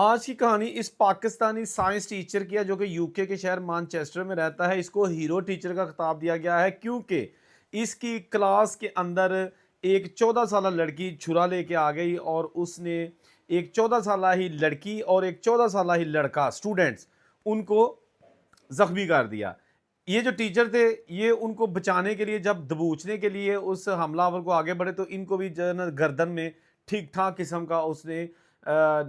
آج کی کہانی اس پاکستانی سائنس ٹیچر کی ہے جو کہ یوکے کے شہر مانچسٹر میں رہتا ہے. اس کو ہیرو ٹیچر کا خطاب دیا گیا ہے کیونکہ اس کی کلاس کے اندر ایک 14 سالہ لڑکی چھرا لے کے آ گئی اور اس نے ایک 14 سالہ ہی لڑکی اور ایک 14 سالہ ہی لڑکا اسٹوڈنٹس ان کو زخمی کر دیا. یہ جو ٹیچر تھے یہ ان کو بچانے کے لیے جب دبوچنے کے لیے اس حملہ آور کو آگے بڑھے تو ان کو بھی جو ہے نا گردن میں ٹھیک ٹھاک قسم کا اس نے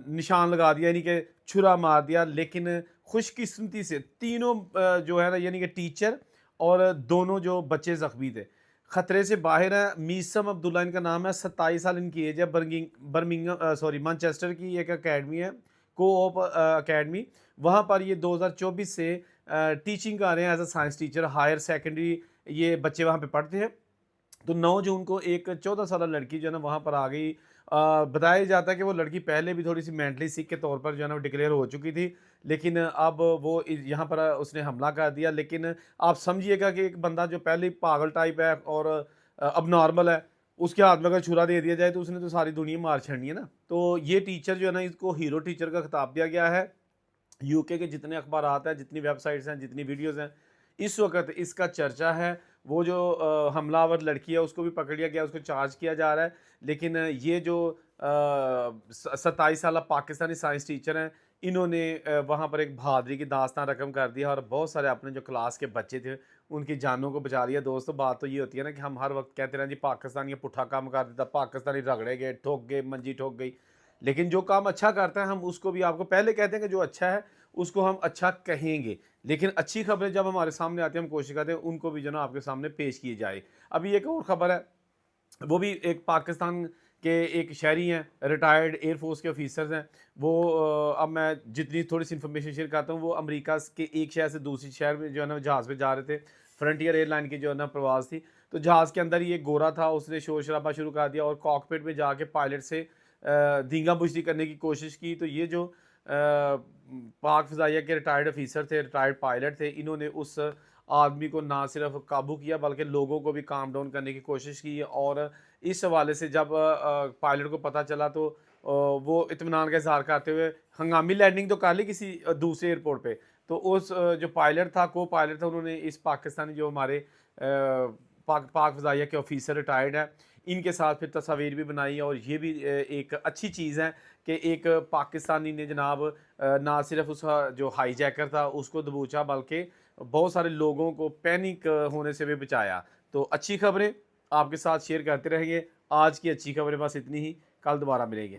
نشان لگا دیا، یعنی کہ چھرا مار دیا. لیکن خوش قسمتی سے تینوں جو ہے نا یعنی کہ ٹیچر اور دونوں جو بچے زخمی تھے خطرے سے باہر ہیں. میسم عبداللہ ان کا نام ہے، 27 سال ان کی ایج ہے. مانچسٹر کی ایک اکیڈمی ہے، کو اوپ اکیڈمی، وہاں پر یہ 2024 سے ٹیچنگ کر رہے ہیں as a science teacher. Higher secondary یہ بچے وہاں پہ پڑھتے ہیں. تو 9 جون کو ایک 14 سالہ لڑکی جو ہے نا وہاں پر آ گئی. بتایا جاتا ہے کہ وہ لڑکی پہلے بھی تھوڑی سی مینٹلی سک کے طور پر جو ہے نا وہ ڈکلیئر ہو چکی تھی، لیکن اب وہ یہاں پر اس نے حملہ کر دیا. لیکن آپ سمجھیے گا کہ ایک بندہ جو پہلے پاگل ٹائپ ہے اور اب نارمل ہے، اس کے ہاتھ میں اگر چھرا دے دیا جائے تو اس نے تو ساری دنیا مار چھڑنی ہے نا. تو یہ ٹیچر جو ہے نا اس کو ہیرو ٹیچر کا خطاب دیا گیا ہے. یوکے کے جتنے اخبارات ہیں، جتنی ویب سائٹس ہیں، جتنی ویڈیوز ہیں، اس وقت اس کا چرچا ہے. وہ جو حملہ آور لڑکی ہے اس کو بھی پکڑ لیا گیا، اس کو چارج کیا جا رہا ہے. لیکن یہ جو 27 سالہ پاکستانی سائنس ٹیچر ہیں انہوں نے وہاں پر ایک بہادری کی داستان رقم کر دیا اور بہت سارے اپنے جو کلاس کے بچے تھے ان کی جانوں کو بچا لیا. دوستو بات تو یہ ہوتی ہے نا کہ ہم ہر وقت کہتے رہے جی پاکستانی پٹھا کام کر دیتا، پاکستانی رگڑے گئے، ٹھوک گئے، منجی ٹھوک گئی. لیکن جو کام اچھا کرتا ہے ہم اس کو بھی آپ کو پہلے کہتے ہیں کہ جو اچھا ہے اس کو ہم اچھا کہیں گے. لیکن اچھی خبریں جب ہمارے سامنے آتی ہیں ہم کوشش کرتے ہیں ان کو بھی جو نا آپ کے سامنے پیش کی جائے. ابھی ایک اور خبر ہے، وہ بھی ایک پاکستان کے ایک شہری ہیں، ریٹائرڈ ایئر فورس کے آفیسرز ہیں. وہ اب میں جتنی تھوڑی سی انفارمیشن شیئر کرتا ہوں، وہ امریکہ کے ایک شہر سے دوسری شہر میں جو ہے نا جہاز پہ جا رہے تھے. فرنٹیئر ایئر لائن کی جو ہے نا پرواز تھی. تو جہاز کے اندر ہی ایک گورا تھا، اس نے شور شرابہ شروع کر دیا اور کاکپٹ میں جا کے پائلٹ سے دینگا بجتی کرنے کی کوشش کی. تو یہ جو پاک فضائیہ کے ریٹائرڈ آفیسر تھے، ریٹائرڈ پائلٹ تھے، انہوں نے اس آدمی کو نہ صرف قابو کیا بلکہ لوگوں کو بھی کام ڈاؤن کرنے کی کوشش کی. اور اس حوالے سے جب پائلٹ کو پتہ چلا تو وہ اطمینان کا اظہار کرتے ہوئے ہنگامی لینڈنگ تو کر لی کسی دوسرے ایئرپورٹ پہ. تو اس جو پائلٹ تھا، کو پائلٹ تھا، انہوں نے اس پاکستانی جو ہمارے پاک فضائیہ کے آفیسر ریٹائرڈ ہیں ان کے ساتھ پھر تصاویر بھی بنائی. اور یہ بھی ایک اچھی چیز ہے کہ ایک پاکستانی نے جناب نہ صرف اس جو ہائی جیکر تھا اس کو دبوچا بلکہ بہت سارے لوگوں کو پینک ہونے سے بھی بچایا. تو اچھی خبریں آپ کے ساتھ شیئر کرتے رہیں گے. آج کی اچھی خبریں بس اتنی ہی، کل دوبارہ ملیں گے.